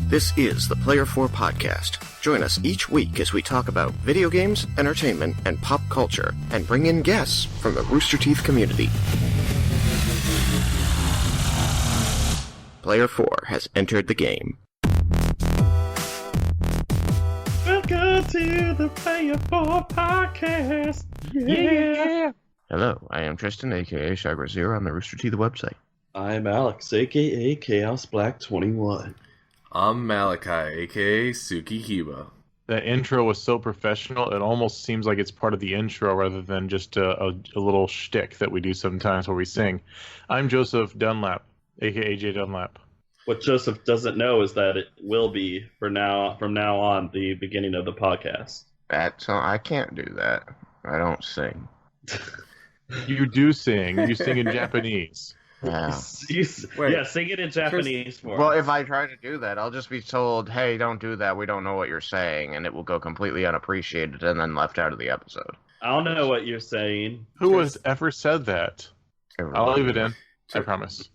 This is the Player 4 Podcast. Join us each week as we talk about video games, entertainment, and pop culture, and bring in guests from the Rooster Teeth community. Player 4 has entered the game. Welcome to the Player 4 Podcast. Yeah. Hello, I am Tristan, aka Sharper0 on the Rooster Teeth website. I'm Alex, aka Chaos Black 21. I'm Malachi, aka Suki Kiba. That intro was so professional, it almost seems like it's part of the intro rather than just a little shtick that we do sometimes where we sing. I'm Joseph Dunlap, aka J Dunlap. What Joseph doesn't know is that it will be, from now on, the beginning of the podcast. I can't do that. I don't sing. You do sing. You sing in Japanese. Yeah. Yeah, sing it in Japanese for Well, us. if I try to do that, I'll just be told, hey, don't do that, we don't know what you're saying, and it will go completely unappreciated and then left out of the episode. I don't know what you're saying. Who has ever said that? I'll leave it in. I promise.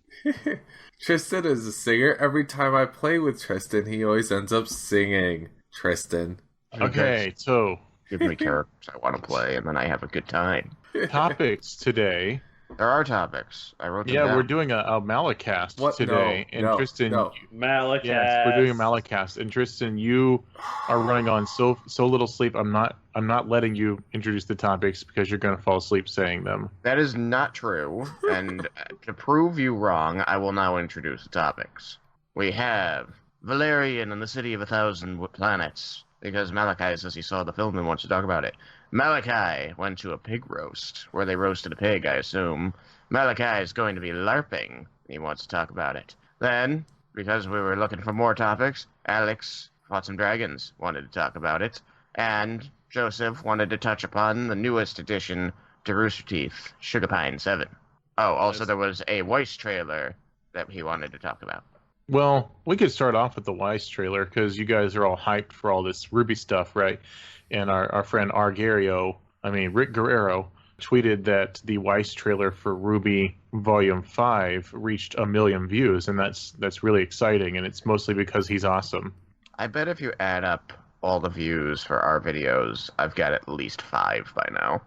Tristan is a singer. Every time I play with Tristan, he always ends up singing. Tristan. Okay, so Give me characters I want to play, and then I have a good time. topics today. There are topics. I wrote them Yeah, down. we're doing a Malacast What? today. No, Tristan, Malacast. yes, we're doing a Malacast. And Tristan, you are running on so little sleep. I'm not letting you introduce the topics because you're going to fall asleep saying them. That is not true, and to prove you wrong, I will now introduce the topics. We have Valerian and the City of 1,000 Planets, because Malachi says he saw the film and wants to talk about it. Malachi went to a pig roast, where they roasted a pig, I assume. Malachi is going to be LARPing. He wants to talk about it. Then, because we were looking for more topics, Alex fought some dragons, wanted to talk about it. And Joseph wanted to touch upon the newest addition to Rooster Teeth, Sugar Pine 7. Oh, also there was a Weiss trailer that he wanted to talk about. Well, we could start off with the Weiss trailer because you guys are all hyped for all this RWBY stuff, right? And our friend Rick Guerrero, tweeted that the Weiss trailer for RWBY Volume 5 reached 1 million views, and that's really exciting, and it's mostly because he's awesome. I bet if you add up all the views for our videos, I've got at least 5 by now.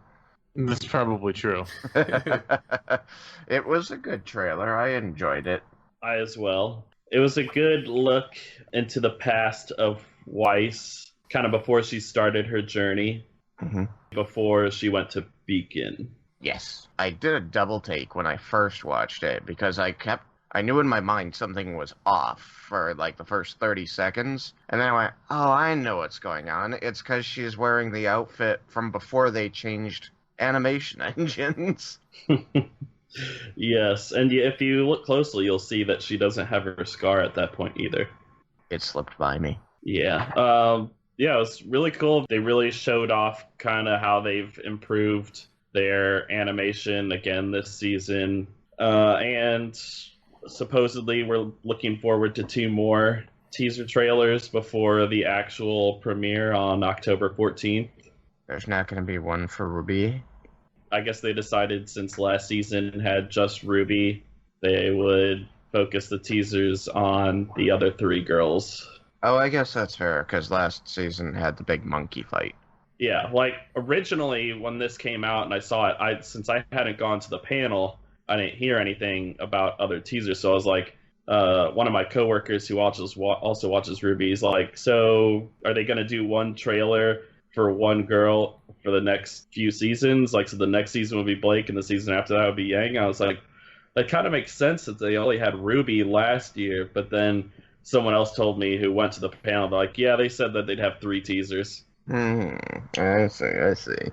That's probably true. It was a good trailer. I enjoyed it. I as well. It was a good look into the past of Weiss, kind of before she started her journey, before she went to Beacon. Yes. I did a double take when I first watched it, because I knew in my mind something was off for like the first 30 seconds, and then I went, oh, I know what's going on. It's because she's wearing the outfit from before they changed animation engines. Yes, and if you look closely, you'll see that she doesn't have her scar at that point either. It slipped by me. Yeah. Yeah, it was really cool. They really showed off kind of how they've improved their animation again this season. And supposedly we're looking forward to 2 more teaser trailers before the actual premiere on October 14th. There's not going to be one for RWBY. I guess they decided since last season had just RWBY, they would focus the teasers on the other 3 girls. Oh, I guess that's fair, because last season had the big monkey fight. Yeah, like, originally, when this came out and I saw it, since I hadn't gone to the panel, I didn't hear anything about other teasers, so I was like, one of my coworkers who also watches RWBY is like, so are they going to do one trailer for one girl for the next few seasons? Like, so the next season would be Blake, and the season after that would be Yang? I was like, that kind of makes sense that they only had RWBY last year, but then someone else told me who went to the panel, they're like, yeah, they said that they'd have 3 teasers. I see.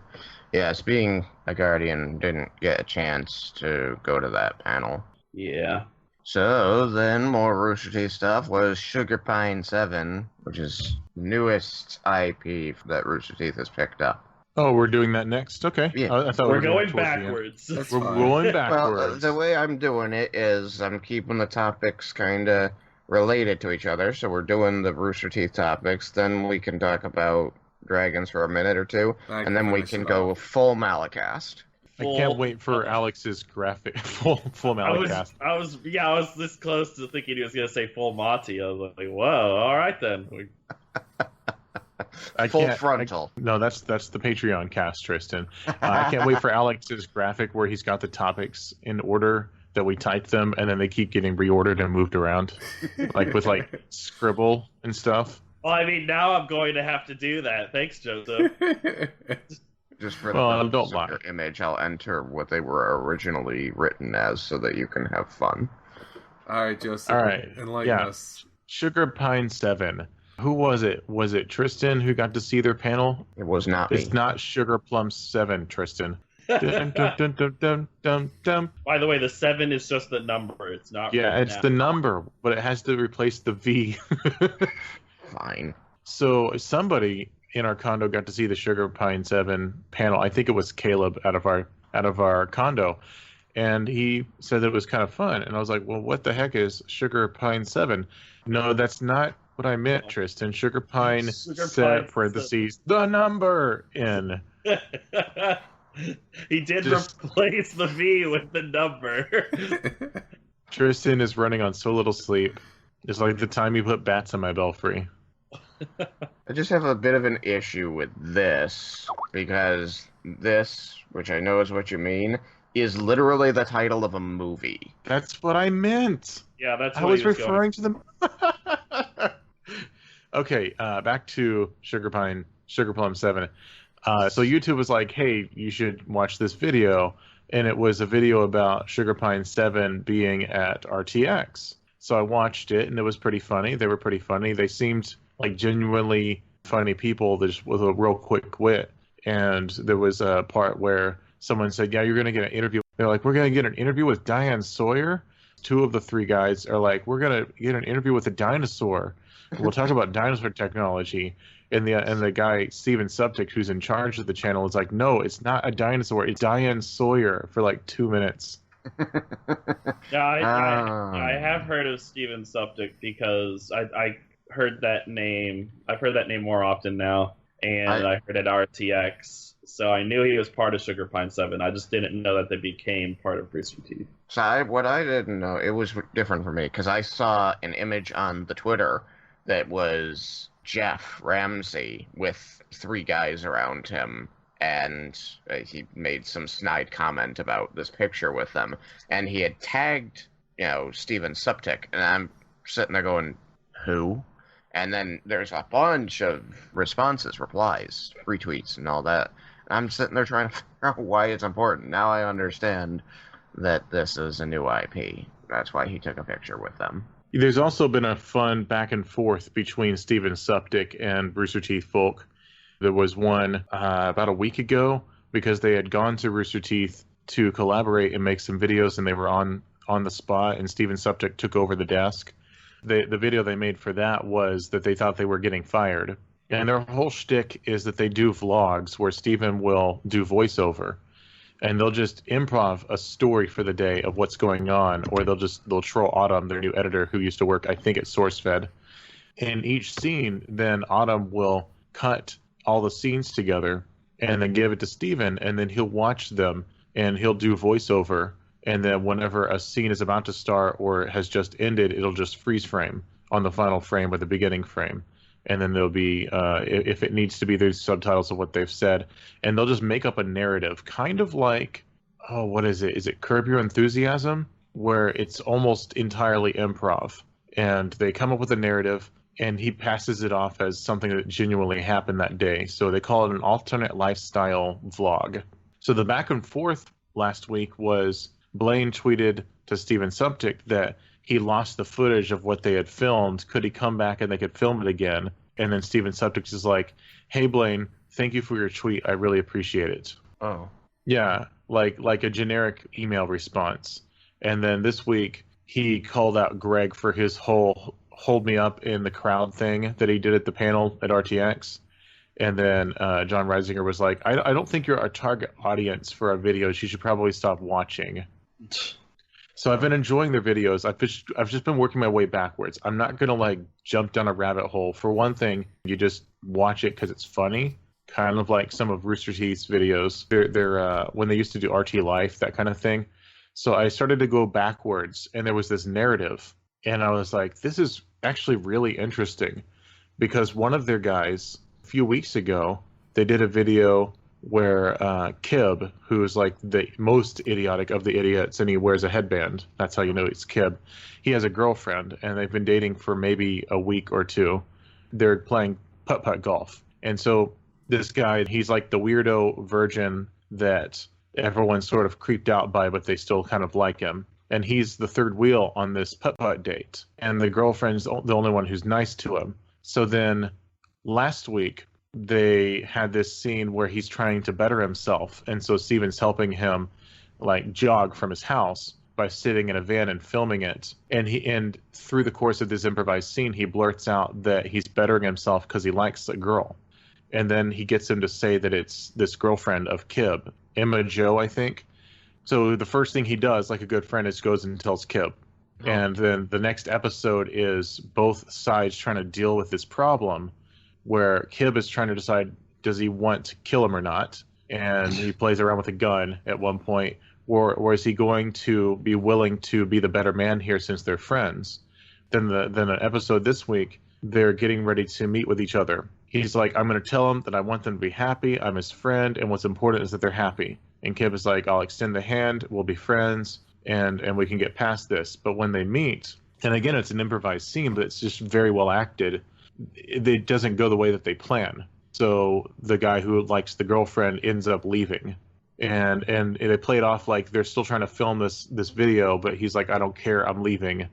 Yes, being a Guardian, didn't get a chance to go to that panel. Yeah. So, then more Rooster Teeth stuff was Sugar Pine 7, which is newest IP that Rooster Teeth has picked up. Oh, we're doing that next? Okay. Yeah. I thought We're we were going backwards. We're going backwards. Well, the way I'm doing it is I'm keeping the topics kind of related to each other, so we're doing the Rooster Teeth topics, then we can talk about dragons for a minute or two, and then we can go full Malacast. I can't wait for Alex's graphic full Malacast. I was this close to thinking he was gonna say full Monty. I was like, whoa, all right then. Full frontal. No, that's the Patreon cast, Tristan. I can't wait for Alex's graphic where he's got the topics in order that we type them, and then they keep getting reordered and moved around, like with like scribble and stuff. Well, I mean, now I'm going to have to do that. Thanks, Joseph. Just for the don't lie. Image, I'll enter what they were originally written as so that you can have fun. All right, Joseph. All right. Enlighten us. Sugar Pine 7. Who was it? Was it Tristan who got to see their panel? It was not me. It's not Sugar Plum 7, Tristan. Dun, dun, dun, dun, dun, dun, dun. By the way, the 7 is just the number. It's not. Yeah, it's the number, but it has to replace the V. Fine. So somebody in our condo got to see the Sugar Pine 7 panel. I think it was Caleb out of our condo, and he said that it was kind of fun. And I was like, well, what the heck is Sugar Pine 7? No, that's not what I meant, Tristan. Sugar Pine set parentheses the number in. He did replace the V with the number. Tristan is running on so little sleep. It's like the time you put bats in my belfry. I just have a bit of an issue with this, because this, which I know is what you mean, is literally the title of a movie. That's what I meant. Yeah, that's what I was referring to the... Okay, back to Sugar Plum 7. So YouTube was like, hey, you should watch this video. And it was a video about Sugar Pine 7 being at RTX. So I watched it, and it was pretty funny. They were pretty funny. They seemed like genuinely funny people that just with a real quick wit. And there was a part where someone said, yeah, you're going to get an interview. They're like, we're going to get an interview with Diane Sawyer. 2 of the 3 guys are like, we're going to get an interview with a dinosaur. We'll talk about dinosaur technology. And the guy, Steven Suptic, who's in charge of the channel, is like, no, it's not a dinosaur. It's Diane Sawyer for like 2 minutes. Yeah, I have heard of Steven Suptic because I heard that name. I've heard that name more often now, and I heard it at RTX. So I knew he was part of Sugar Pine 7. I just didn't know that they became part of Rooster Teeth. So what I didn't know, it was different for me, because I saw an image on the Twitter that was Jeff Ramsey with 3 guys around him, and he made some snide comment about this picture with them, and he had tagged, Steven Suptic, and I'm sitting there going, who? And then there's a bunch of responses, replies, retweets, and all that. I'm sitting there trying to figure out why it's important. Now I understand that this is a new IP. That's why he took a picture with them. There's also been a fun back and forth between Steven Suptic and Rooster Teeth Folk. There was one about a week ago because they had gone to Rooster Teeth to collaborate and make some videos, and they were on the spot, and Steven Suptic took over the desk. The video they made for that was that they thought they were getting fired. And their whole shtick is that they do vlogs where Steven will do voiceover. And they'll just improv a story for the day of what's going on, or they'll troll Autumn, their new editor, who used to work, I think, at SourceFed. In each scene, then Autumn will cut all the scenes together and then give it to Steven, and then he'll watch them and he'll do voiceover. And then whenever a scene is about to start or has just ended, it'll just freeze frame on the final frame or the beginning frame. And then there'll be, if it needs to be, there's subtitles of what they've said. And they'll just make up a narrative, kind of like, what is it? Is it Curb Your Enthusiasm? Where it's almost entirely improv. And they come up with a narrative, and he passes it off as something that genuinely happened that day. So they call it an alternate lifestyle vlog. So the back and forth last week was Blaine tweeted to Steven Suptic that he lost the footage of what they had filmed. Could he come back and they could film it again? And then Steven Suptic is like, hey, Blaine, thank you for your tweet. I really appreciate it. Oh. Yeah, like a generic email response. And then this week, he called out Greg for his whole hold me up in the crowd thing that he did at the panel at RTX. And then John Reisinger was like, I don't think you're our target audience for our videos. You should probably stop watching. So I've been enjoying their videos. I've just been working my way backwards. I'm not going to jump down a rabbit hole. For one thing, you just watch it because it's funny, kind of like some of Rooster Teeth's videos. They're when they used to do RT Life, that kind of thing. So I started to go backwards, and there was this narrative, and I was like, this is actually really interesting, because one of their guys, a few weeks ago, they did a video where Kib, who is like the most idiotic of the idiots, and he wears a headband. That's how you know it's Kib. He has a girlfriend, and they've been dating for maybe a week or two. They're playing putt-putt golf. And so this guy, he's like the weirdo virgin that everyone's sort of creeped out by, but they still kind of like him. And he's the third wheel on this putt-putt date. And the girlfriend's the only one who's nice to him. So then last week, they had this scene where he's trying to better himself. And so Steven's helping him like jog from his house by sitting in a van and filming it. And through the course of this improvised scene, he blurts out that he's bettering himself because he likes a girl. And then he gets him to say that it's this girlfriend of Kib, Emma Jo, I think. So the first thing he does, like a good friend, is goes and tells Kib. Oh. And then the next episode is both sides trying to deal with this problem, where Kib is trying to decide, does he want to kill him or not? And he plays around with a gun at one point. Or is he going to be willing to be the better man here since they're friends? Then an episode this week, they're getting ready to meet with each other. He's like, I'm going to tell him that I want them to be happy. I'm his friend, and what's important is that they're happy. And Kib is like, I'll extend the hand. We'll be friends, and we can get past this. But when they meet, and again, it's an improvised scene, but it's just very well acted. It doesn't go the way that they plan. So the guy who likes the girlfriend ends up leaving. And they play it off like they're still trying to film this video, but he's like, I don't care, I'm leaving.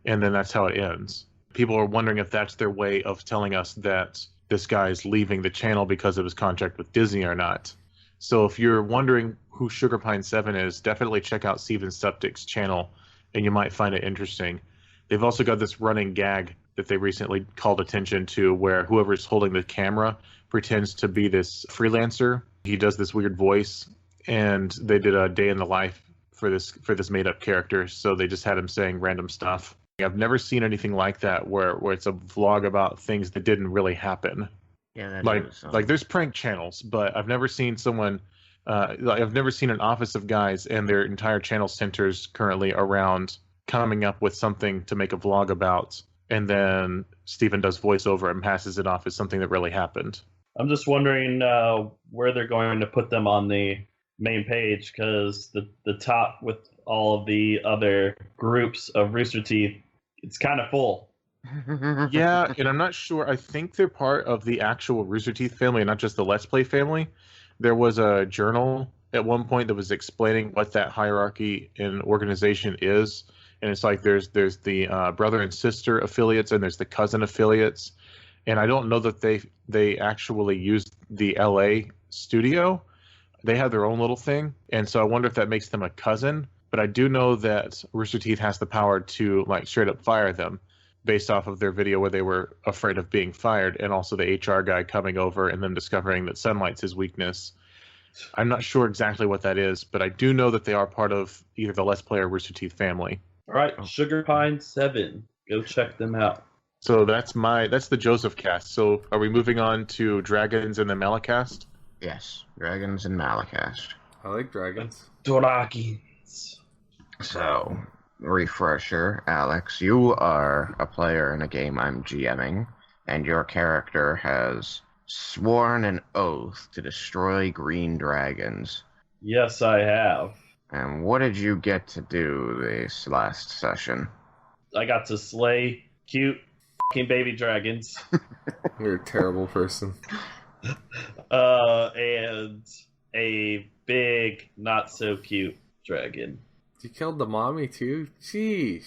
And then that's how it ends. People are wondering if that's their way of telling us that this guy's leaving the channel because of his contract with Disney or not. So if you're wondering who Sugar Pine 7 is, definitely check out Steven Stuptick's channel, and you might find it interesting. They've also got this running gag that they recently called attention to, where whoever's holding the camera pretends to be this freelancer. He does this weird voice, and they did a day in the life for this made-up character, so they just had him saying random stuff. I've never seen anything like that where it's a vlog about things that didn't really happen. Yeah, like there's prank channels, but I've never seen someone. I've never seen an office of guys and their entire channel centers currently around coming up with something to make a vlog about, and then Steven does voiceover and passes it off as something that really happened. I'm just wondering where they're going to put them on the main page, because the top with all of the other groups of Rooster Teeth, it's kind of full. Yeah, and I'm not sure. I think they're part of the actual Rooster Teeth family and not just the Let's Play family. There was a journal at one point that was explaining what that hierarchy in organization is. And it's like there's the brother and sister affiliates, and there's the cousin affiliates. And I don't know that they actually used the LA studio. They have their own little thing. And so I wonder if that makes them a cousin. But I do know that Rooster Teeth has the power to like straight up fire them based off of their video where they were afraid of being fired, and also the HR guy coming over and them discovering that sunlight's his weakness. I'm not sure exactly what that is, but I do know that they are part of either the Let's Play or Rooster Teeth family. All right, Sugar Pine 7. Go check them out. So that's the Joseph cast. So are we moving on to Dragons and the Malacast? Yes, Dragons and Malacast. I like dragons. Dragons. So, refresher, Alex, you are a player in a game I'm GMing, and your character has sworn an oath to destroy green dragons. Yes, I have. And what did you get to do this last session? I got to slay cute fucking baby dragons. You're a terrible person. And a big, not so cute dragon. You killed the mommy too? Jeez.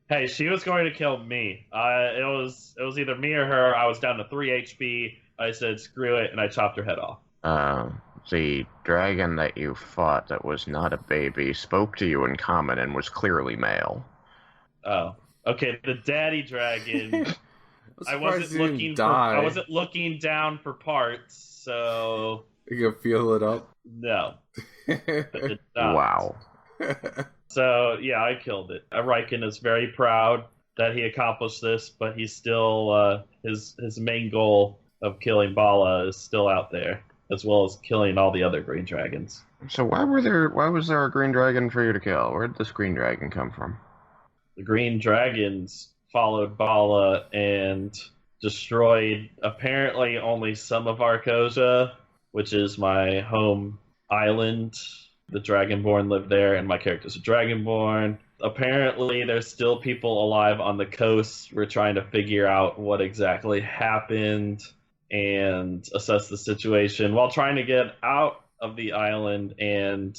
Hey, she was going to kill me. It was either me or her. I was down to 3 HP. I said, screw it, and I chopped her head off. The dragon that you fought that was not a baby spoke to you in common and was clearly male. Oh. Okay, the daddy dragon. I wasn't looking down for parts, so you can feel it up. No. It not. Wow. So yeah, I killed it. Riken is very proud that he accomplished this, but he's still his main goal of killing Bala is still out there, as well as killing all the other green dragons. So why was there a green dragon for you to kill? Where did this green dragon come from? The green dragons followed Bala and destroyed apparently only some of Arcosia, which is my home island. The Dragonborn live there, and my character's a Dragonborn. Apparently, there's still people alive on the coast. We're trying to figure out what exactly happened and assess the situation while trying to get out of the island and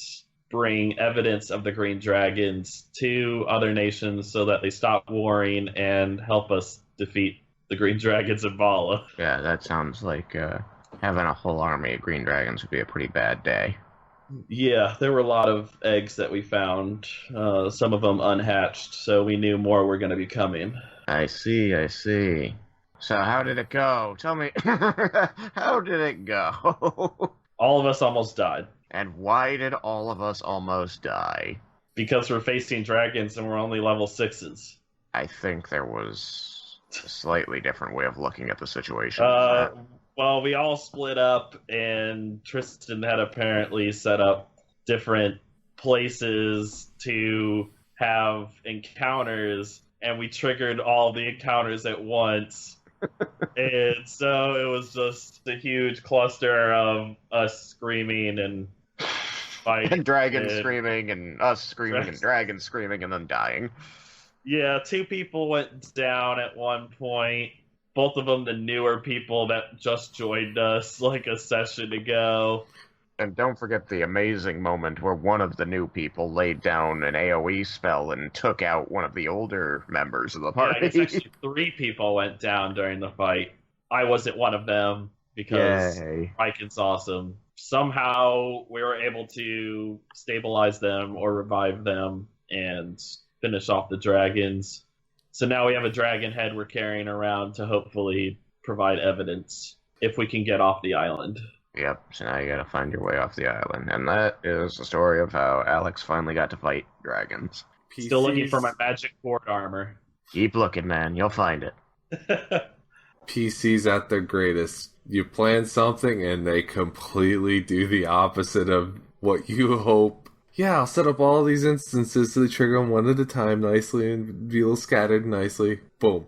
bring evidence of the green dragons to other nations so that they stop warring and help us defeat the green dragons in Vala. Yeah, that sounds like having a whole army of green dragons would be a pretty bad day. Yeah, there were a lot of eggs that we found, some of them unhatched, so we knew more were going to be coming. I see. So how did it go? Tell me, how did it go? All of us almost died. And why did all of us almost die? Because we're facing dragons and we're only level 6s. I think there was a slightly different way of looking at the situation. Well, we all split up, and Tristan had apparently set up different places to have encounters, and we triggered all the encounters at once. And so it was just a huge cluster of us screaming and fighting. And dragons screaming, and us screaming, and dragons screaming, and then dying. Yeah, 2 people went down at one point. Both of them the newer people that just joined us like a session ago. And don't forget the amazing moment where one of the new people laid down an AoE spell and took out one of the older members of the party. Yeah, I guess actually 3 people went down during the fight. I wasn't one of them because Viking's awesome. Somehow we were able to stabilize them or revive them and finish off the dragons. So now we have a dragon head we're carrying around to hopefully provide evidence if we can get off the island. Yep, so now you gotta find your way off the island. And that is the story of how Alex finally got to fight dragons. PCs, Still looking for my magic board armor. Keep looking, man. You'll find it. PCs at their greatest. You plan something and they completely do the opposite of what you hope. Yeah, I'll set up all these instances to trigger them one at a time nicely and be all scattered nicely. Boom.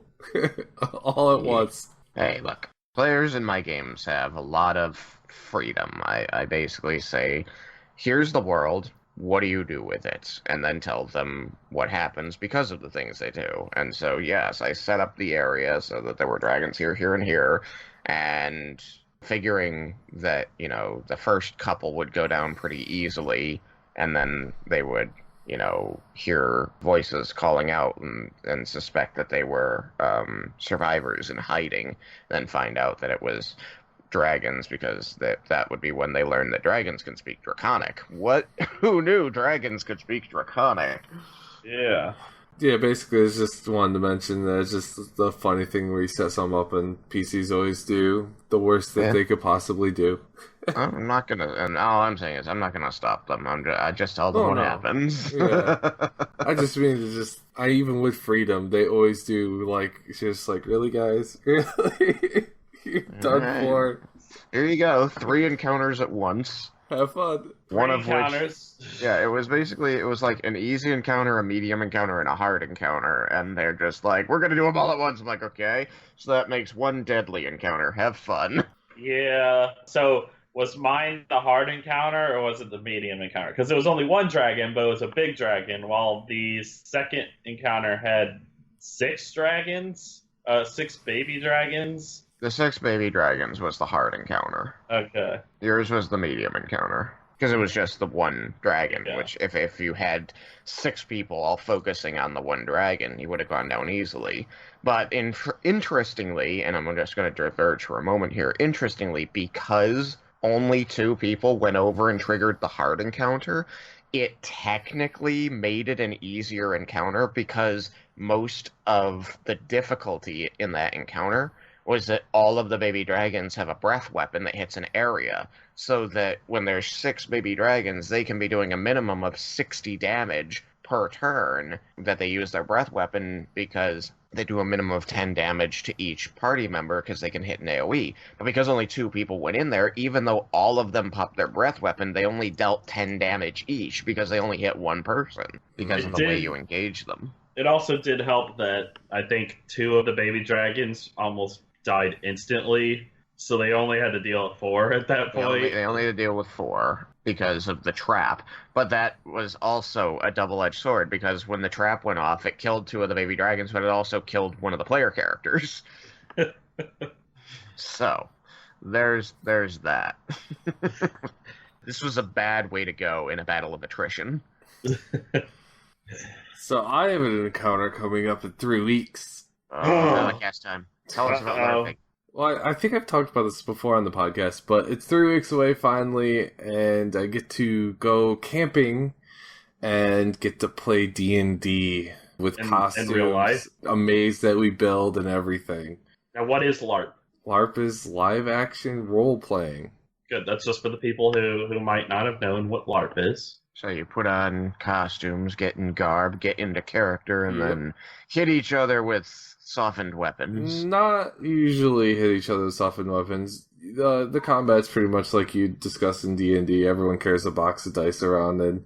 All at once. Hey, look. Players in my games have a lot of freedom. I basically say, here's the world. What do you do with it? And then tell them what happens because of the things they do. And so, yes, I set up the area so that there were dragons here, here, and here. And figuring that, the first couple would go down pretty easily. And then they would, hear voices calling out and suspect that they were survivors in hiding, then find out that it was dragons, because that would be when they learned that dragons can speak Draconic. What? Who knew dragons could speak Draconic? Yeah. Yeah, basically, it's just wanted to mention that it's just the funny thing where you set something up and PCs always do the worst that they could possibly do. I'm not gonna, and all I'm saying is I'm not gonna stop them. I just tell them what happens. Yeah. I just mean, even with freedom, they always do, just really, guys? Really? You're done for. Here you go, 3 encounters at once. Have fun. One of encounters. Which, it was like an easy encounter, a medium encounter, and a hard encounter, and they're just like, we're gonna do them all at once. I'm like, okay, so that makes 1 deadly encounter. Have fun. Yeah, so was mine the hard encounter, or was it the medium encounter? Because it was only 1 dragon, but it was a big dragon, while the second encounter had 6 dragons, 6 baby dragons. The 6 baby dragons was the hard encounter. Okay. Yours was the medium encounter. Because it was just the 1 dragon, which if you had 6 people all focusing on the 1 dragon, you would have gone down easily. But interestingly, and I'm just going to diverge for a moment here, interestingly, because only 2 people went over and triggered the hard encounter, it technically made it an easier encounter, because most of the difficulty in that encounter was that all of the baby dragons have a breath weapon that hits an area, so that when there's 6 baby dragons, they can be doing a minimum of 60 damage per turn that they use their breath weapon, because they do a minimum of 10 damage to each party member because they can hit an AoE. But because only 2 people went in there, even though all of them popped their breath weapon, they only dealt 10 damage each because they only hit one person because of the way you engage them. It also did help that I think 2 of the baby dragons almost died instantly, so they only had to deal with 4 at that point. They only had to deal with 4 because of the trap. But that was also a double-edged sword, because when the trap went off, it killed 2 of the baby dragons, but it also killed one of the player characters. So, there's that. This was a bad way to go in a battle of attrition. So I have an encounter coming up in 3 weeks. Malacast time. Tell us about LARPing. Well, I think I've talked about this before on the podcast, but it's 3 weeks away finally, and I get to go camping and get to play D&D with costumes. In real life? A maze that we build and everything. Now, what is LARP? LARP is live action role playing. Good. That's just for the people who might not have known what LARP is. So you put on costumes, get in garb, get into character, and then hit each other with softened weapons. Not usually hit each other with softened weapons. The combat's pretty much like you discussed in D&D. Everyone carries a box of dice around, and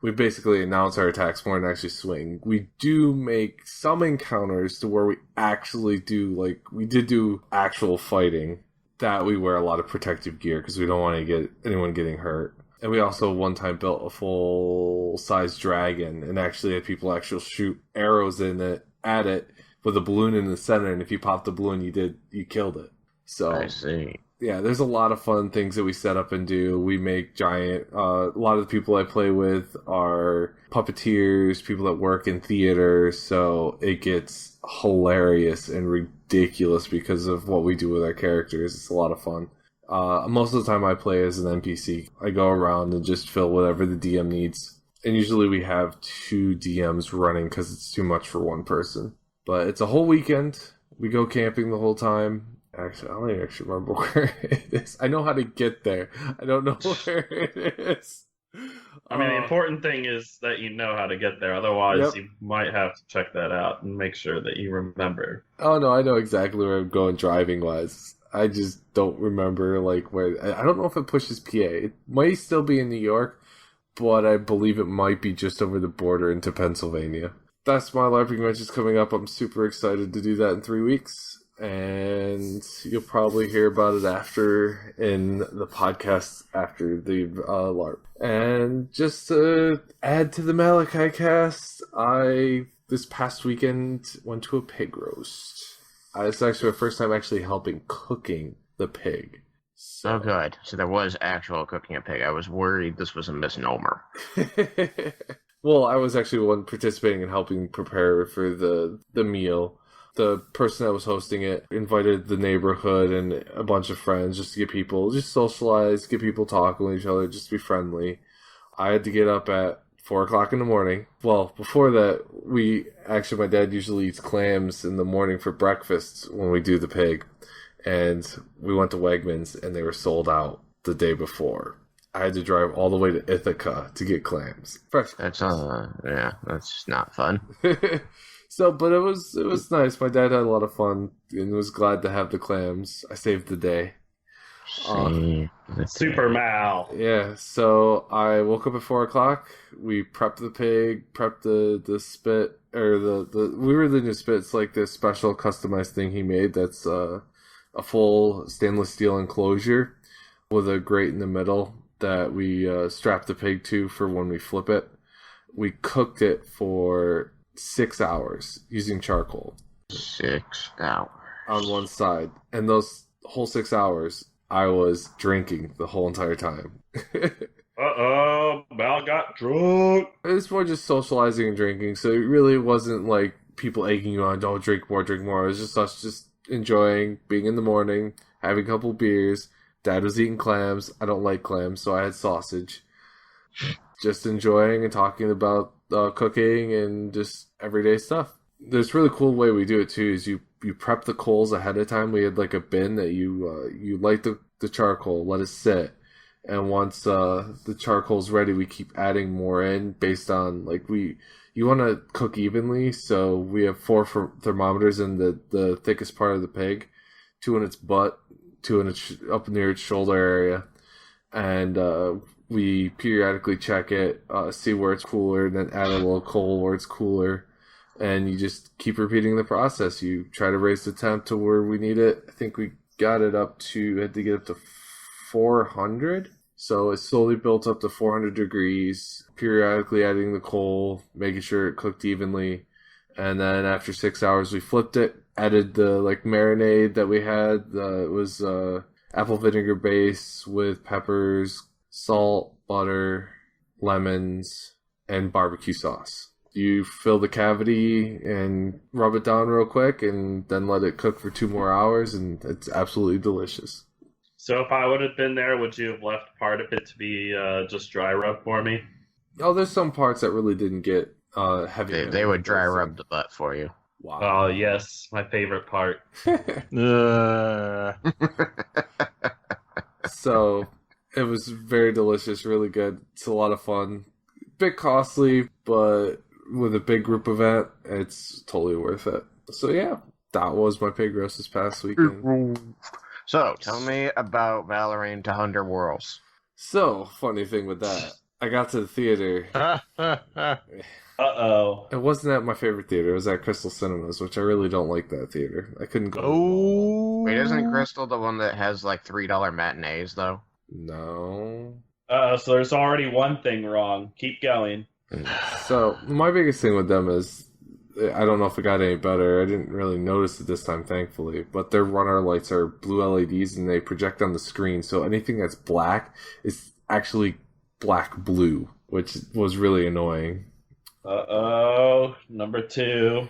we basically announce our attacks more than actually swing. We do make some encounters to where we actually do, we did do actual fighting. That we wear a lot of protective gear because we don't want to get anyone getting hurt. And we also one time built a full-size dragon and actually had people shoot arrows at it with a balloon in the center, and if you popped the balloon, you killed it. So I see. Yeah, there's a lot of fun things that we set up and do. We make giant... a lot of the people I play with are puppeteers, people that work in theater, so it gets hilarious and ridiculous because of what we do with our characters. It's a lot of fun. Most of the time I play as an NPC. I go around and just fill whatever the DM needs. And usually we have 2 DMs running because it's too much for one person. But it's a whole weekend. We go camping the whole time. Actually, I don't even actually remember where it is. I know how to get there. I don't know where it is. I mean, the important thing is that you know how to get there. Otherwise, you might have to check that out and make sure that you remember. Oh, no, I know exactly where I'm going driving-wise. I just don't remember, where... I don't know if it pushes PA. It might still be in New York, but I believe it might be just over the border into Pennsylvania. That's my LARPing convention's coming up. I'm super excited to do that in 3 weeks. And you'll probably hear about it after in the podcast after the LARP. And just to add to the Malacast, I, this past weekend, went to a pig roast. It's actually my first time actually helping cooking the pig. So. Oh, good. So there was actual cooking a pig. I was worried this was a misnomer. Well, I was actually the one participating in helping prepare for the meal. The person that was hosting it invited the neighborhood and a bunch of friends just to get people, just socialize, get people talking with each other, just be friendly. I had to get up at 4 o'clock in the morning. Well, before that, my dad usually eats clams in the morning for breakfast when we do the pig. And we went to Wegmans and they were sold out the day before. I had to drive all the way to Ithaca to get clams. Fresh. That's that's not fun. So, but it was nice. My dad had a lot of fun and was glad to have the clams. I saved the day. Super Mal. Yeah, so I woke up at 4 o'clock. We prepped the pig, prepped the spit, or we were the new spit. It's like this special customized thing he made that's a full stainless steel enclosure with a grate in the middle that we strap the pig to for when we flip it. We cooked it for 6 hours using charcoal. 6 hours. On one side. And those whole 6 hours, I was drinking the whole entire time. Uh-oh, Mal got drunk. It was more just socializing and drinking, so it really wasn't like people egging you on, don't drink more, drink more. It was just us just enjoying being in the morning, having a couple beers. Dad was eating clams. I don't like clams, so I had sausage. Just enjoying and talking about cooking and just everyday stuff. There's a really cool way we do it too. Is you prep the coals ahead of time. We had like a bin that you light the charcoal, let it sit, and once the charcoal's ready, we keep adding more in based on you want to cook evenly. So we have 4 thermometers in the thickest part of the pig, 2 in its butt, 2 in its up near its shoulder area, and we periodically check it, see where it's cooler, and then add a little coal where it's cooler. And you just keep repeating the process. You try to raise the temp to where we need it. I think we got it up to, had to get up to 400. So it slowly built up to 400 degrees, periodically adding the coal, making sure it cooked evenly. And then after 6 hours, we flipped it, added the marinade that we had. It was apple vinegar base with peppers, salt, butter, lemons, and barbecue sauce. You fill the cavity and rub it down real quick and then let it cook for 2 more hours, and it's absolutely delicious. So if I would have been there, would you have left part of it to be just dry rub for me? Oh, there's some parts that really didn't get heavy. They would dry rub the butt for you. Wow. Oh, yes, my favorite part. So it was very delicious, really good. It's a lot of fun. Bit costly, but with a big group event, it's totally worth it. So yeah, that was my pig roast this past weekend. So, tell me about Valerian to Underworlds. So, funny thing with that, I got to the theater. Uh-oh. It wasn't at my favorite theater. It was at Crystal Cinemas, which I really don't like that theater. I couldn't go. Oh. Wait, isn't Crystal the one that has like $3 matinees, though? No. So there's already one thing wrong. Keep going. So, my biggest thing with them is, I don't know if it got any better. I didn't really notice it this time, thankfully. But their runner lights are blue LEDs, and they project on the screen. So anything that's black is actually black-blue, which was really annoying. Uh-oh. Number 2.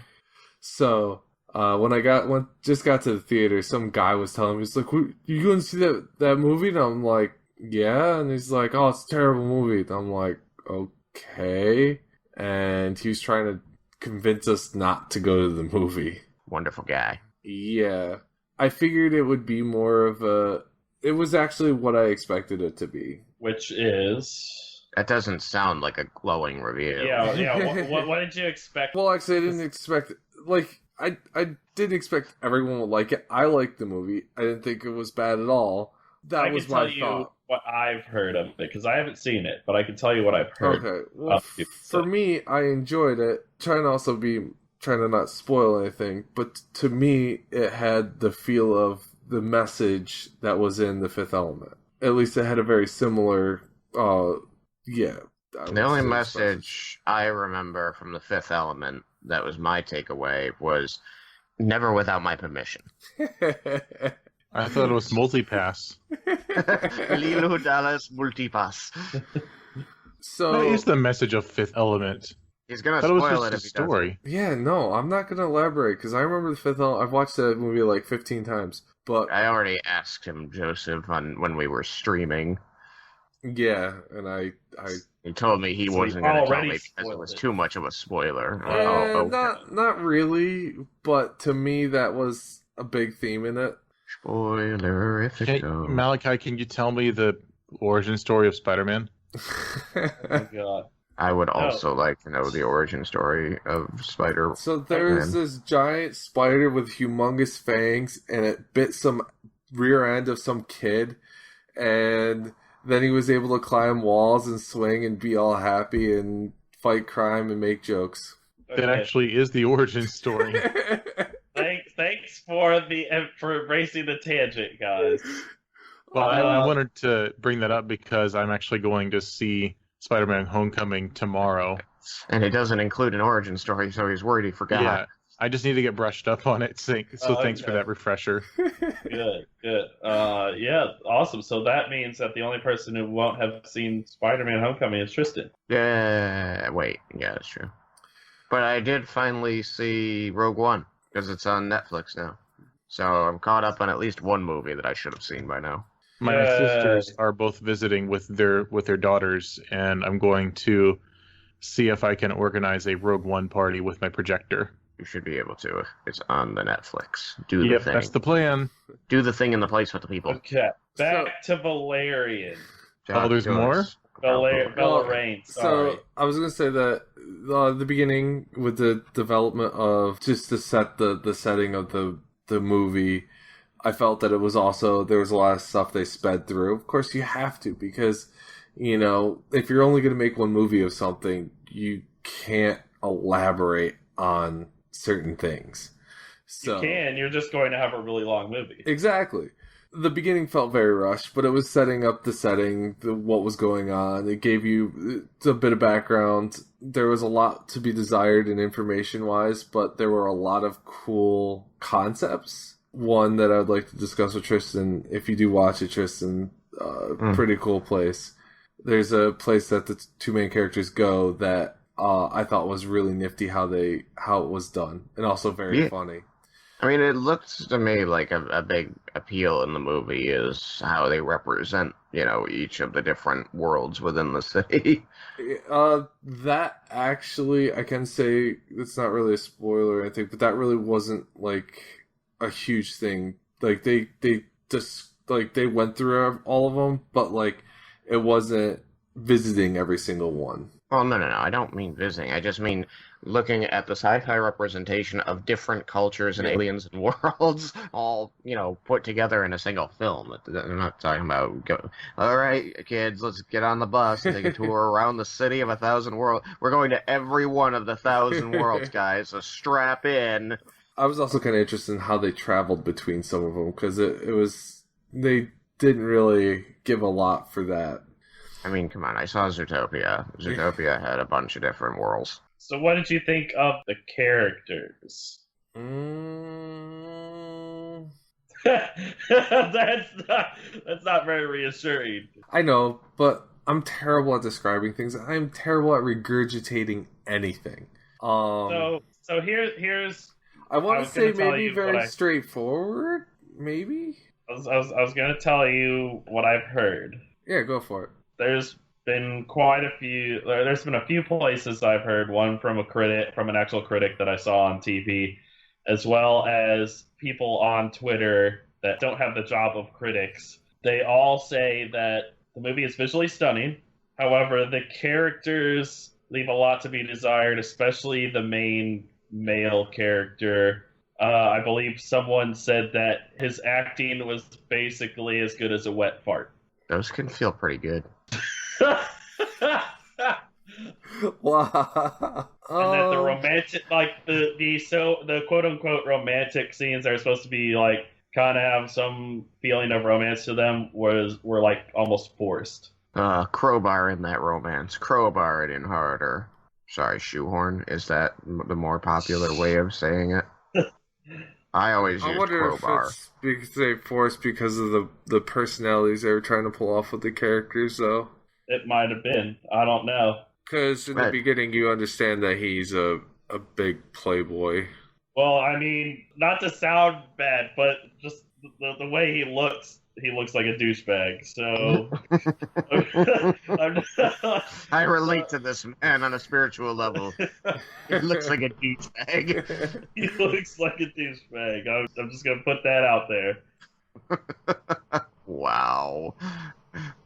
So, when I just got to the theater, some guy was telling me, he's like, you going to see that movie? And I'm like, yeah. And he's like, oh, it's a terrible movie. And I'm like, okay. And he was trying to convince us not to go to the movie. Wonderful guy. Yeah. I figured it would be more of it was actually what I expected it to be. Which is... That doesn't sound like a glowing review. Yeah. What did you expect? Well, actually, I didn't expect... I didn't expect everyone would like it. I liked the movie. I didn't think it was bad at all. That was my thought. I can tell you what I've heard of it, because I haven't seen it, but I can tell you what I've heard. Okay. Well, for me, I enjoyed it. Trying to not spoil anything, but to me, it had the feel of the message that was in The Fifth Element. At least it had a very similar, yeah. The only message I remember from The Fifth Element that was my takeaway was never without my permission. I thought it was multipass. Lilo Dallas multipass. So that is the message of Fifth Element. He's gonna spoil it if he story. doesn't. Yeah, no, I'm not gonna elaborate because I remember The Fifth Element. I've watched that movie like 15 times, but I already asked him, Joseph, when we were streaming. Yeah, and he told me he wasn't going to tell me because it was too much of a spoiler. Okay. Not really, but to me that was a big theme in it. Spoiler if it goes. Malachi, can you tell me the origin story of Spider-Man? Oh, God. I would also like to know the origin story of Spider-Man. So there's this giant spider with humongous fangs, and it bit some rear end of some kid, and then he was able to climb walls and swing and be all happy and fight crime and make jokes. That actually is the origin story. Thanks for embracing the tangent, guys. Well, I wanted to bring that up because I'm actually going to see Spider-Man Homecoming tomorrow. And it doesn't include an origin story, so he's worried he forgot. Yeah, I just need to get brushed up on it, so thanks for that refresher. Good. Yeah, awesome. So that means that the only person who won't have seen Spider-Man Homecoming is Tristan. Yeah, wait. Yeah, that's true. But I did finally see Rogue One, because it's on Netflix now. So I'm caught up on at least one movie that I should have seen by now. My sisters are both visiting with their daughters, and I'm going to see if I can organize a Rogue One party with my projector. You should be able to. It's on the Netflix. Do the thing. That's the plan. Do the thing in the place with the people. Okay, back to Valerian. Oh, there's more? Valerian, sorry. So I was gonna say that the beginning with the development of just to set the setting of the movie, I felt that it was also there was a lot of stuff they sped through. Of course, you have to because if you're only gonna make one movie of something, you can't elaborate on certain things. So, you can. You're just going to have a really long movie. Exactly. The beginning felt very rushed, but it was setting up the setting, what was going on. It gave you a bit of background. There was a lot to be desired in information-wise, but there were a lot of cool concepts. One that I'd like to discuss with Tristan, if you do watch it, Tristan, pretty cool place. There's a place that the two main characters go that I thought was really nifty how it was done, and also very funny. I mean, it looks to me like a big appeal in the movie is how they represent, each of the different worlds within the city. That actually, I can say, it's not really a spoiler or anything, but that really wasn't, like, a huge thing. Like, they just, like, they went through all of them, but, like, it wasn't visiting every single one. Well, no, I don't mean visiting. I just mean looking at the sci-fi representation of different cultures and aliens and worlds all, put together in a single film. I'm not talking about, all right, kids, let's get on the bus and take a tour around the city of 1,000 worlds. We're going to every one of the 1,000 worlds, guys, so strap in. I was also kind of interested in how they traveled between some of them, because they didn't really give a lot for that. I mean, come on, I saw Zootopia. Zootopia had a bunch of different worlds. So what did you think of the characters? That's not very reassuring. I know, but I'm terrible at describing things. I'm terrible at regurgitating anything. So here's. I want to say maybe very straightforward. Maybe. I was going to tell you what I've heard. Yeah, go for it. There's been quite a few. There's been a few places I've heard. One from an actual critic that I saw on TV, as well as people on Twitter that don't have the job of critics. They all say that the movie is visually stunning. However, the characters leave a lot to be desired, especially the main male character. I believe someone said that his acting was basically as good as a wet fart. Those can feel pretty good. Wow. And that the romantic, like the quote unquote romantic scenes that are supposed to be like kind of have some feeling of romance to them were like almost forced. Crowbar in that romance. Crowbar it in harder. Sorry, shoehorn. Is that the more popular way of saying it? I always use crowbar. If they forced because of the personalities they were trying to pull off with the characters, though. It might have been. I don't know. Because in the beginning, you understand that he's a big playboy. Well, I mean, not to sound bad, but just the way he looks like a douchebag. So I relate to this man on a spiritual level. He looks like a douchebag. He looks like a douchebag. I'm just gonna put that out there. Wow.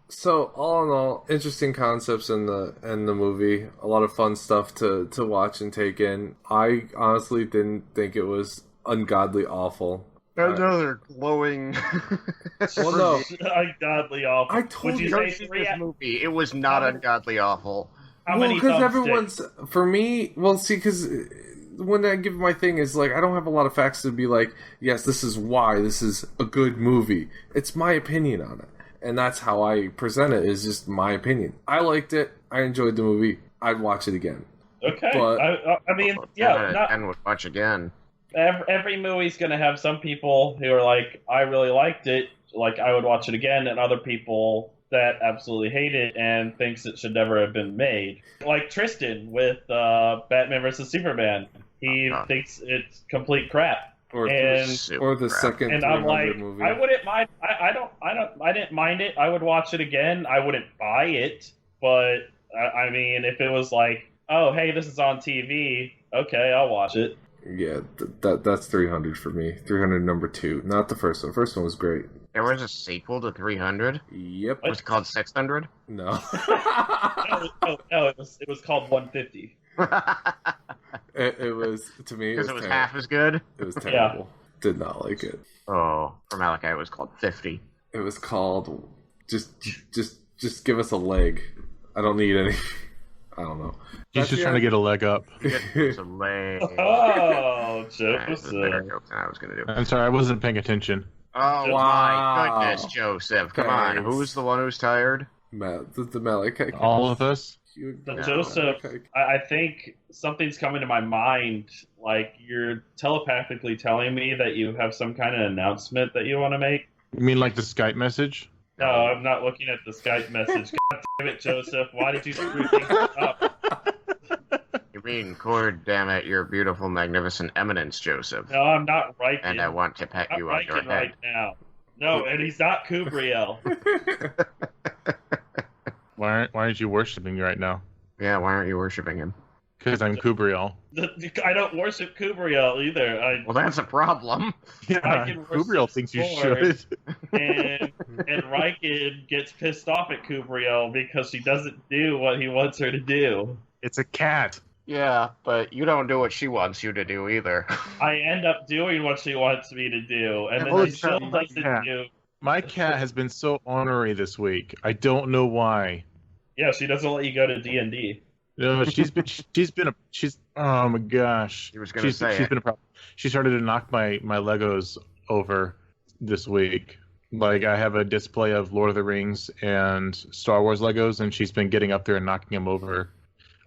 So all in all, interesting concepts in the movie. A lot of fun stuff to watch and take in. I honestly didn't think it was ungodly awful. Another glowing. Well, no, ungodly awful. I told you this movie. It was not ungodly awful. How many because everyone's for me. Well, see, because when I give my thing is like I don't have a lot of facts to be like, yes, this is why this is a good movie. It's my opinion on it, and that's how I present it. Is just my opinion. I liked it. I enjoyed the movie. I'd watch it again. Okay, but I mean, yeah, and would watch again. Every movie's going to have some people who are like, I really liked it, like I would watch it again, and other people that absolutely hate it and thinks it should never have been made. Like Tristan with Batman vs. Superman. He thinks it's complete crap. Or the second and I'm like, movie. I wouldn't mind. I didn't mind it. I would watch it again. I wouldn't buy it, but I mean, if it was like, oh, hey, this is on TV, okay, I'll watch it. Yeah, that's 300 for me. 300 number 2, not the first one. First one was great. There was a sequel to 300? Yep. Was it called 600? No. No, it was called 150. It was, to me, Because it was half as good? It was terrible. Did not like it. Oh, for Malachi it was called 50. It was called just give us a leg. I don't need any. I don't know. He's just trying to get a leg up. It's a leg. Oh, That's the better Joseph. joke than I was going to do. I'm sorry, I wasn't paying attention. Oh Wow. my goodness, Joseph. Come on. Thanks. Who's the one who's tired? The Malacast. All of us? But Joseph, I think something's coming to my mind. Like, you're telepathically telling me that you have some kind of announcement that you want to make. You mean like the Skype message? No, I'm not looking at the Skype message. God damn it, Joseph. Why did you screw things up? You mean, cord damn it, your beautiful, magnificent eminence, Joseph. No, I'm not right. And I want to pet you on your head. right now. No, and he's not Kubriel. Why aren't you worshiping me right now? Yeah, why aren't you worshiping him? Because I'm Kubriel. I don't worship Kubriel either. Well, that's a problem. Yeah, can Kubriel worship thinks you Lord. should. and Riken gets pissed off at Kubriel because she doesn't do what he wants her to do. It's a cat. Yeah, but you don't do what she wants you to do either. I end up doing what she wants me to do, and then Oh, she still doesn't yeah. do. My cat has been so ornery this week. I don't know why. Yeah, she doesn't let you go to D&D. No, she's oh my gosh. She was gonna say she's it. been a problem. She started to knock my Legos over this week. Like, I have a display of Lord of the Rings and Star Wars Legos, and she's been getting up there and knocking them over.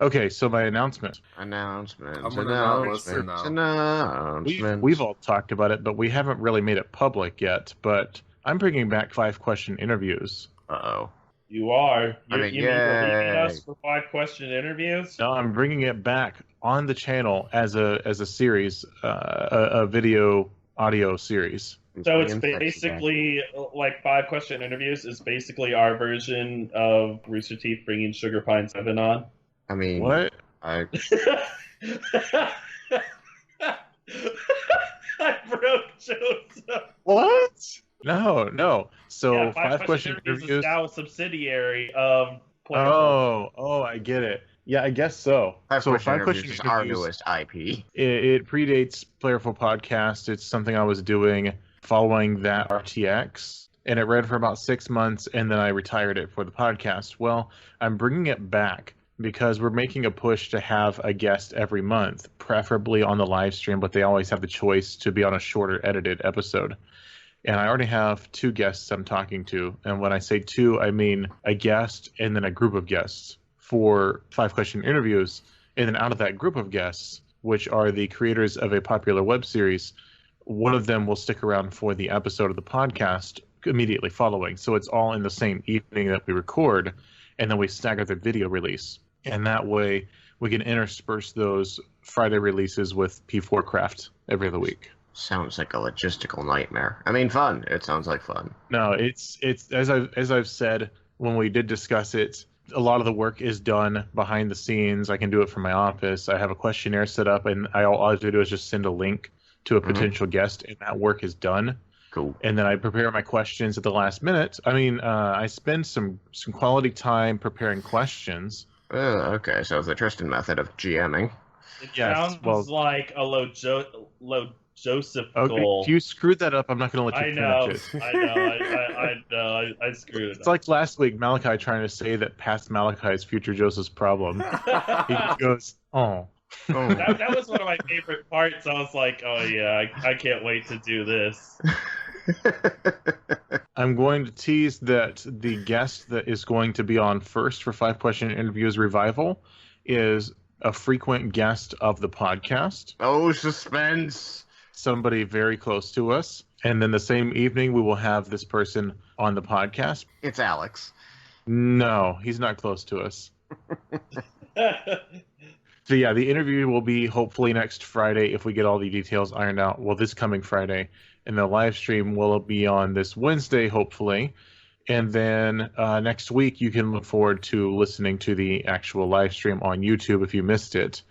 Okay, so my announcement. Announcements. I'm gonna not listen now. Announcements. We've all talked about it, but we haven't really made it public yet. But I'm bringing back 5-question interviews. Uh-oh. You are. I mean, you mean you're leaving yay. us for 5-question interviews? No, I'm bringing it back on the channel as a series, a video audio series. So it's basically like 5-question interviews is basically our version of Rooster Teeth bringing Sugar Pine 7 on. I mean, What? I I broke Joseph. What? No. So Yeah, 5-question interviews. is now a subsidiary of Playable. Oh, I get it. Yeah, I guess so. So 5-question is our interviews. newest IP. It predates Playerful Podcast. It's something I was doing following that RTX, and it ran for about 6 months, and then I retired it for the podcast. Well, I'm bringing it back because we're making a push to have a guest every month, preferably on the live stream, but they always have the choice to be on a shorter edited episode. And I already have 2 guests I'm talking to, and when I say 2, I mean a guest and then a group of guests for 5-question interviews. And then out of that group of guests, which are the creators of a popular web series, one of them will stick around for the episode of the podcast immediately following. So it's all in the same evening that we record, and then we stagger the video release. And that way we can intersperse those Friday releases with P4 Craft every other week. Sounds like a logistical nightmare. I mean, fun. It sounds like fun. No, it's as I've said when we did discuss it, a lot of the work is done behind the scenes. I can do it from my office. I have a questionnaire set up, and all I have to do is just send a link to a potential guest, and that work is done. Cool. And then I prepare my questions at the last minute. I mean, I spend some quality time preparing questions. Okay, so the Tristan method of GMing. It Yes, sounds like a low Joseph Okay, goal. if you screwed that up, I'm not going to let you finish it. I know. I screwed it It's up. like last week, Malachi trying to say that past Malachi is future Joseph's problem. He goes, oh. That was one of my favorite parts. I was like, oh yeah, I can't wait to do this. I'm going to tease that the guest that is going to be on first for 5-question interviews revival is a frequent guest of the podcast, Oh, suspense. somebody very close to us. And then the same evening, we will have this person on the podcast. It's Alex. No, he's not close to us. So yeah, the interview will be hopefully next Friday if we get all the details ironed out. Well, this coming Friday. And the live stream will be on this Wednesday, hopefully. And then next week, you can look forward to listening to the actual live stream on YouTube if you missed it.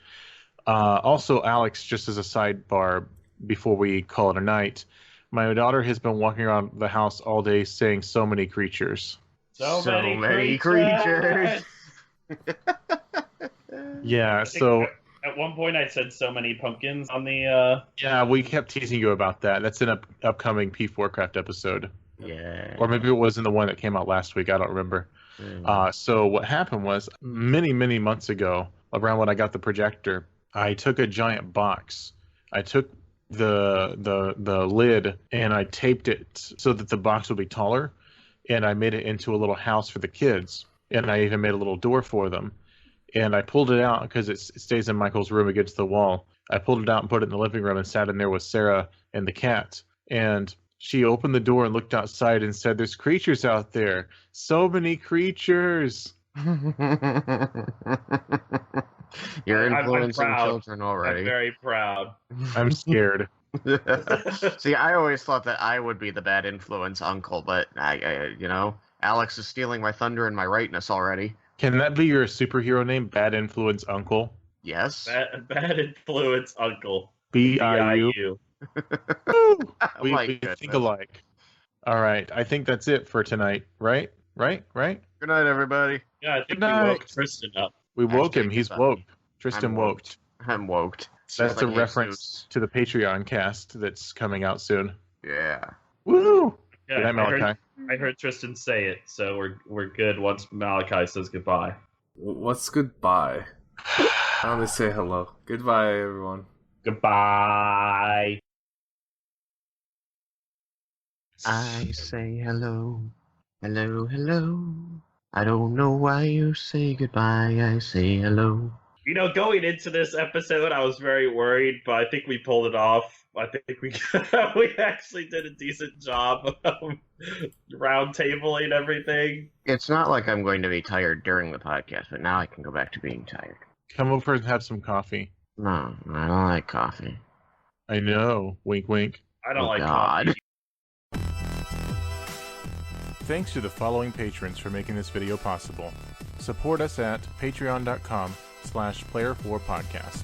Also, Alex, just as a sidebar before we call it a night, my daughter has been walking around the house all day saying so many creatures. So many creatures. Yeah, I think so at one point I said so many pumpkins on the. yeah, we kept teasing you about that. That's an upcoming P4 Craft episode. Yeah. Or maybe it was in the one that came out last week. I don't remember. So what happened was many, many months ago, around when I got the projector, I took a giant box. I took the lid and I taped it so that the box would be taller, and I made it into a little house for the kids. And I even made a little door for them. And I pulled it out because it stays in Michael's room against the wall. I pulled it out and put it in the living room and sat in there with Sarah and the cat. And she opened the door and looked outside and said, "There's creatures out there. So many creatures." You're influencing proud. children already. I'm very proud. I'm scared. See, I always thought that I would be the bad influence uncle, but Alex is stealing my thunder and my rightness already. Can that be your superhero name? Bad Influence Uncle? Yes. Bad influence uncle. BIU. We think alike. All right. I think that's it for tonight. Right? Right? Right? Good night, everybody. Yeah, I think Good we night. woke Tristan up. We woke him. Hashtag He's goodbye. woke. Tristan I'm woke. I'm woked. That's Just a like reference Jesus. to the Patreon cast that's coming out soon. Yeah. Woo! Yeah, Good night, Malachi. I heard Tristan say it, so we're good once Malachi says goodbye. What's goodbye? I only say hello. Goodbye, everyone. Goodbye. I say hello. Hello, hello. I don't know why you say goodbye. I say hello. You know, going into this episode, I was very worried, but I think we pulled it off. I think we we actually did a decent job of round tabling everything. It's not like I'm going to be tired during the podcast, but now I can go back to being tired. Come over and have some coffee. No, I don't like coffee. I know. Wink, wink. I don't like God. coffee. Thanks to the following patrons for making this video possible. Support us at patreon.com/player4podcast.